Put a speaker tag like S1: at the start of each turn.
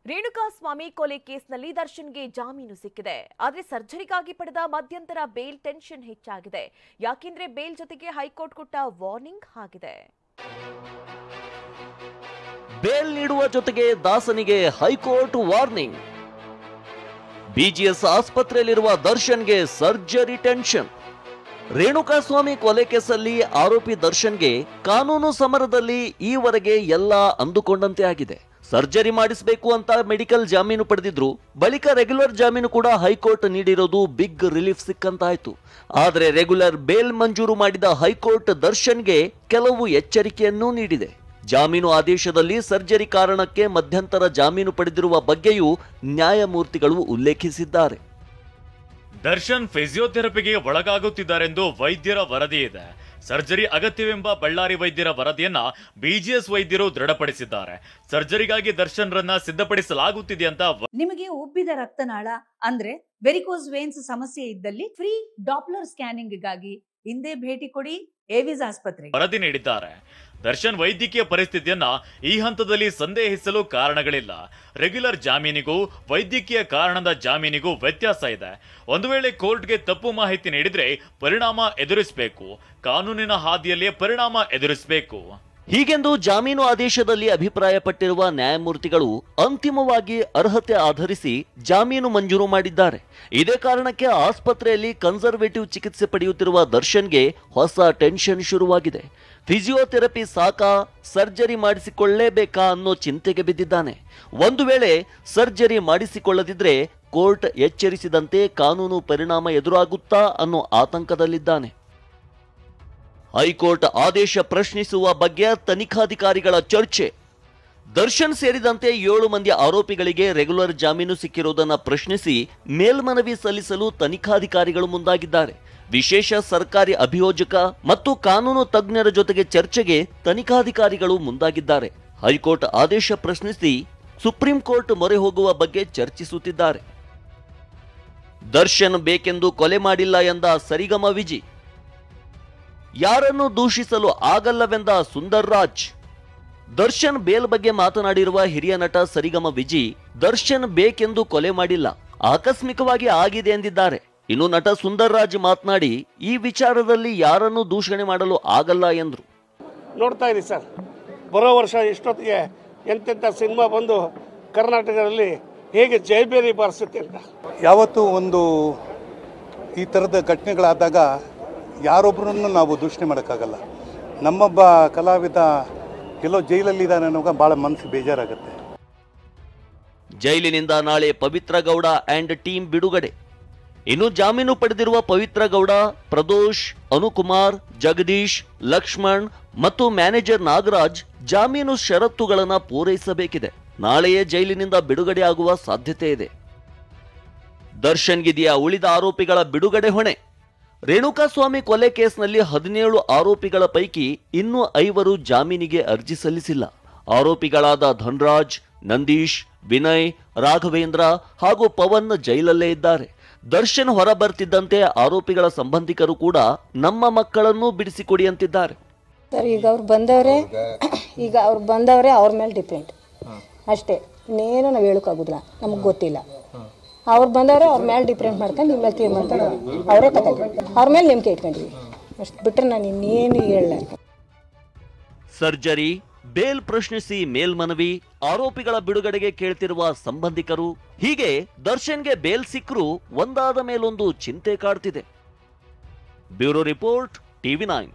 S1: ರೇಣುಕಾಸ್ವಾಮಿ ಕೊಲೆ ಕೇಸ್ನಲ್ಲಿ ದರ್ಶನ್ಗೆ ಜಾಮೀನು ಸಿಕ್ಕಿದೆ. ಆದರೆ ಸರ್ಜರಿಗಾಗಿ ಪಡೆದ ಮಧ್ಯಂತರ ಬೇಲ್ ಟೆನ್ಷನ್ ಹೆಚ್ಚಾಗಿದೆ. ಯಾಕೆಂದ್ರೆ ಬೇಲ್ ಜೊತೆಗೆ ಹೈಕೋರ್ಟ್ ಕೊಟ್ಟ ವಾರ್ನಿಂಗ್ ಆಗಿದೆ.
S2: ಬೇಲ್ ನೀಡುವ ಜೊತೆಗೆ ದಾಸನಿಗೆ ಹೈಕೋರ್ಟ್ ವಾರ್ನಿಂಗ್. ಬಿಜಿಎಸ್ ಆಸ್ಪತ್ರೆಯಲ್ಲಿರುವ ದರ್ಶನ್ಗೆ ಸರ್ಜರಿ ಟೆನ್ಷನ್. ರೇಣುಕಾಸ್ವಾಮಿ ಕೊಲೆ ಕೇಸಲ್ಲಿ ಆರೋಪಿ ದರ್ಶನ್ಗೆ ಕಾನೂನು ಸಮರದಲ್ಲಿ ಈವರೆಗೆ ಎಲ್ಲ ಅಂದುಕೊಂಡಂತೆ ಆಗಿದೆ. ಸರ್ಜರಿ ಮಾಡಿಸಬೇಕು ಅಂತ ಮೆಡಿಕಲ್ ಜಾಮೀನು ಪಡೆದಿದ್ರು. ಬಳಿಕ ರೆಗ್ಯುಲರ್ ಜಾಮೀನು ಕೂಡ ಹೈಕೋರ್ಟ್ ನೀಡಿರೋದು ಬಿಗ್ ರಿಲೀಫ್ ಸಿಕ್ಕಂತಾಯ್ತು. ಆದರೆ ರೆಗ್ಯುಲರ್ ಬೇಲ್ ಮಂಜೂರು ಮಾಡಿದ ಹೈಕೋರ್ಟ್ ದರ್ಶನ್ಗೆ ಕೆಲವು ಎಚ್ಚರಿಕೆಯನ್ನೂ ನೀಡಿದೆ. ಜಾಮೀನು ಆದೇಶದಲ್ಲಿ ಸರ್ಜರಿ ಕಾರಣಕ್ಕೆ ಮಧ್ಯಂತರ ಜಾಮೀನು ಪಡೆದಿರುವ ಬಗ್ಗೆಯೂ ನ್ಯಾಯಮೂರ್ತಿಗಳು ಉಲ್ಲೇಖಿಸಿದ್ದಾರೆ.
S3: ದರ್ಶನ್ ಫಿಸಿಯೋಥೆರಪಿಗೆ ಒಳಗಾಗುತ್ತಿದ್ದಾರೆಂದು ವೈದ್ಯರ ವರದಿ ಇದೆ. ಸರ್ಜರಿ ಅಗತ್ಯವೆಂಬ ಬಳ್ಳಾರಿ ವೈದ್ಯರ ವರದಿಯನ್ನ ಬಿಜಿಎಸ್ ವೈದ್ಯರು ದೃಢಪಡಿಸಿದ್ದಾರೆ. ಸರ್ಜರಿಗಾಗಿ ದರ್ಶನ್ರನ್ನ ಸಿದ್ಧಪಡಿಸಲಾಗುತ್ತಿದೆ ಅಂತ.
S4: ನಿಮಗೆ ಉಬ್ಬಿದ ರಕ್ತನಾಳ ಅಂದ್ರೆ ವೆರಿಕೋಸ್ ವೇನ್ಸ್ ಸಮಸ್ಯೆ ಇದ್ದಲ್ಲಿ ಫ್ರೀ ಡಾಪ್ಲರ್ ಸ್ಕ್ಯಾನಿಂಗ್ ಗಾಗಿ ಹಿಂದೆ ಭೇಟಿ ಕೊಡಿ ಏವಿಸ್ ಆಸ್ಪತ್ರೆಗೆ
S3: ವರದಿ ನೀಡಿದ್ದಾರೆ. ದರ್ಶನ್ ವೈದ್ಯಕೀಯ ಪರಿಸ್ಥಿತಿಯನ್ನ ಈ ಹಂತದಲ್ಲಿ ಸಂದೇಹಿಸಲು ಕಾರಣಗಳಿಲ್ಲ. ರೆಗ್ಯುಲರ್ ಜಾಮೀನಿಗೂ ವೈದ್ಯಕೀಯ ಕಾರಣದ ಜಾಮೀನಿಗೂ ವ್ಯತ್ಯಾಸ ಇದೆ. ಒಂದು ವೇಳೆ ಕೋರ್ಟ್ಗೆ ತಪ್ಪು ಮಾಹಿತಿ ನೀಡಿದ್ರೆ ಪರಿಣಾಮ ಎದುರಿಸಬೇಕು. ಕಾನೂನಿನ ಹಾದಿಯಲ್ಲೇ ಪರಿಣಾಮ ಎದುರಿಸಬೇಕು.
S2: ಹೀಗೆಂದು ಜಾಮೀನು ಆದೇಶದಲ್ಲಿ ಅಭಿಪ್ರಾಯಪಟ್ಟಿರುವ ನ್ಯಾಯಮೂರ್ತಿಗಳು ಅಂತಿಮವಾಗಿ ಅರ್ಹತೆ ಆಧರಿಸಿ ಜಾಮೀನು ಮಂಜೂರು ಮಾಡಿದ್ದಾರೆ. ಇದೇ ಕಾರಣಕ್ಕೆ ಆಸ್ಪತ್ರೆಯಲ್ಲಿ ಕನ್ಸರ್ವೇಟಿವ್ ಚಿಕಿತ್ಸೆ ಪಡೆಯುತ್ತಿರುವ ದರ್ಶನ್ಗೆ ಹೊಸ ಟೆನ್ಷನ್ ಶುರುವಾಗಿದೆ. ಫಿಸಿಯೋಥೆರಪಿ ಸಾಕಾ, ಸರ್ಜರಿ ಮಾಡಿಸಿಕೊಳ್ಳಲೇಬೇಕಾ ಅನ್ನೋ ಚಿಂತೆಗೆ ಬಿದ್ದಿದ್ದಾನೆ. ಒಂದು ವೇಳೆ ಸರ್ಜರಿ ಮಾಡಿಸಿಕೊಳ್ಳದಿದ್ರೆ ಕೋರ್ಟ್ ಎಚ್ಚರಿಸಿದಂತೆ ಕಾನೂನು ಪರಿಣಾಮ ಎದುರಾಗುತ್ತಾ ಅನ್ನೋ ಆತಂಕದಲ್ಲಿದ್ದಾನೆ. ಹೈಕೋರ್ಟ್ ಆದೇಶ ಪ್ರಶ್ನಿಸುವ ಬಗ್ಗೆ ತನಿಖಾಧಿಕಾರಿಗಳ ಚರ್ಚೆ. ದರ್ಶನ್ ಸೇರಿದಂತೆ 7 ಮಂದಿ ಆರೋಪಿಗಳಿಗೆ ರೆಗ್ಯುಲರ್ ಜಾಮೀನು ಸಿಕ್ಕಿರುವುದನ್ನು ಪ್ರಶ್ನಿಸಿ ಮೇಲ್ಮನವಿ ಸಲ್ಲಿಸಲು ತನಿಖಾಧಿಕಾರಿಗಳು ಮುಂದಾಗಿದ್ದಾರೆ. ವಿಶೇಷ ಸರ್ಕಾರಿ ಅಭಿಯೋಜಕ ಮತ್ತು ಕಾನೂನು ತಜ್ಞರ ಜೊತೆಗೆ ಚರ್ಚೆಗೆ ತನಿಖಾಧಿಕಾರಿಗಳು ಮುಂದಾಗಿದ್ದಾರೆ. ಹೈಕೋರ್ಟ್ ಆದೇಶ ಪ್ರಶ್ನಿಸಿ ಸುಪ್ರೀಂ ಕೋರ್ಟ್ ಮೊರೆ ಹೋಗುವ ಬಗ್ಗೆ ಚರ್ಚಿಸುತ್ತಿದ್ದಾರೆ. ದರ್ಶನ್ ಬೇಕೆಂದು ಕೊಲೆ ಮಾಡಿಲ್ಲ ಎಂದ ಸರಿಗಮ ವಿಜಿ. ಯಾರನ್ನು ದೂಷಿಸಲು ಆಗಲ್ಲವೆಂದ ಸುಂದರ್ ರಾಜ್. ದರ್ಶನ್ ಬೇಲ್ ಬಗ್ಗೆ ಮಾತನಾಡಿರುವ ಹಿರಿಯ ನಟ ಸರಿಗಮ ವಿಜಿ, ದರ್ಶನ್ ಬೇಕೆಂದು ಕೊಲೆ ಮಾಡಿಲ್ಲ, ಆಕಸ್ಮಿಕವಾಗಿ ಆಗಿದೆ ಎಂದಿದ್ದಾರೆ. ಇನ್ನು ನಟ ಸುಂದರ್ ರಾಜ್ ಮಾತನಾಡಿ ಈ ವಿಚಾರದಲ್ಲಿ ಯಾರನ್ನು ದೂಷಣೆ ಮಾಡಲು ಆಗಲ್ಲ ಎಂದ್ರು.
S5: ನೋಡ್ತಾ ಇದ್ದೀವಿ ಸರ್, ಬರೋ ವರ್ಷ ಇಷ್ಟೊತ್ತಿಗೆ ಎಂತೆಂಥ ಸಿನಿಮಾ ಬಂದು ಕರ್ನಾಟಕದಲ್ಲಿ ಹೇಗೆ ಜೈಬೇರಿ ಬಾರಿಸುತ್ತೆ ಅಂತ.
S6: ಯಾವತ್ತೂ ಒಂದು ಈ ಥರದ ಘಟನೆಗಳಾದಾಗ ಯಾರೊಬ್ಬರನ್ನು ನಾವು ದೂಷಣೆ ಮಾಡೋಕ್ಕಾಗಲ್ಲ. ನಮ್ಮೊಬ್ಬ ಕಲಾವಿದ ಎಲ್ಲೋ ಜೈಲಲ್ಲಿದ್ದಾನೆ ಅನ್ನೋವಾಗ ಭಾಳ ಮನಸ್ಸು ಬೇಜಾರಾಗುತ್ತೆ.
S2: ಜೈಲಿನಿಂದ ನಾಳೆ ಪವಿತ್ರ ಗೌಡ ಆ್ಯಂಡ್ ಟೀಮ್ ಬಿಡುಗಡೆ. ಇನ್ನು ಜಾಮೀನು ಪಡೆದಿರುವ ಪವಿತ್ರ ಗೌಡ, ಪ್ರದೋಷ್, ಅನುಕುಮಾರ್, ಜಗದೀಶ್, ಲಕ್ಷ್ಮಣ್ ಮತ್ತು ಮ್ಯಾನೇಜರ್ ನಾಗರಾಜ್ ಜಾಮೀನು ಷರತ್ತುಗಳನ್ನು ಪೂರೈಸಬೇಕಿದೆ. ನಾಳೆಯೇ ಜೈಲಿನಿಂದ ಬಿಡುಗಡೆ ಆಗುವ ಸಾಧ್ಯತೆ ಇದೆ. ದರ್ಶನ್ಗಿದೆಯಾ ಉಳಿದ ಆರೋಪಿಗಳ ಬಿಡುಗಡೆ ಹೊಣೆ? ರೇಣುಕಾಸ್ವಾಮಿ ಕೊಲೆ ಕೇಸ್ನಲ್ಲಿ 17 ಆರೋಪಿಗಳ ಪೈಕಿ ಇನ್ನೂ 5 ಜಾಮೀನಿಗೆ ಅರ್ಜಿ ಸಲ್ಲಿಸಿಲ್ಲ. ಆರೋಪಿಗಳಾದ ಧನ್ರಾಜ್, ನಂದೀಶ್, ವಿನಯ್, ರಾಘವೇಂದ್ರ ಹಾಗೂ ಪವನ್ ಜೈಲಲ್ಲೇ ಇದ್ದಾರೆ. ದರ್ಶನ್ ಹೊರ ಬರ್ತಿದ್ದಂತೆ ಆರೋಪಿಗಳ ಸಂಬಂಧಿಕರು ಕೂಡ ನಮ್ಮ ಮಕ್ಕಳನ್ನು ಬಿಡಿಸಿಕೊಡಿ ಅಂತಿದ್ದಾರೆ.
S7: ಸರ್, ಈಗ ಅವ್ರು ಬಂದವರೇ ಅವ್ರ ಮೇಲೆ ಡಿಪೆಂಡ್ ಅಷ್ಟೇ. ಇನ್ನೇನು ನಾವು ಹೇಳೋಕ್ಕಾಗೋದಿಲ್ಲ, ನಮಗೆ ಗೊತ್ತಿಲ್ಲ. ಅವ್ರು ಬಂದವರೇ ಅವ್ರ ಮೇಲೆ ಡಿಪೆಂಡ್ ಮಾಡ್ಕೊಂಡು ನಿಮ್ಮ ಮೇಲೆ ತೀರ್ಮಾನ ಅವರೇ ತಗೊಂಡ್ರು. ಅವ್ರ ಮೇಲೆ ನಂಬಿಕೆ ಇಟ್ಕೊಂಡಿವಿ ಅಷ್ಟು ಬಿಟ್ಟರೆ ನಾನು ಇನ್ನೇನು ಹೇಳಲ್ಲ.
S2: ಸರ್ಜರಿ, ಬೇಲ್ ಪ್ರಶ್ನಿಸಿ ಮೇಲ್ಮನವಿ, ಆರೋಪಿಗಳ ಬಿಡುಗಡೆಗೆ ಕೇಳ್ತಿರುವ ಸಂಬಂಧಿಕರು, ಹೀಗೆ ದರ್ಶನ್ಗೆ ಬೇಲ್ ಸಿಕ್ಕರೂ ಒಂದಾದ ಮೇಲೊಂದು ಚಿಂತೆ ಕಾಡ್ತಿದೆ. Bureau report, TV9.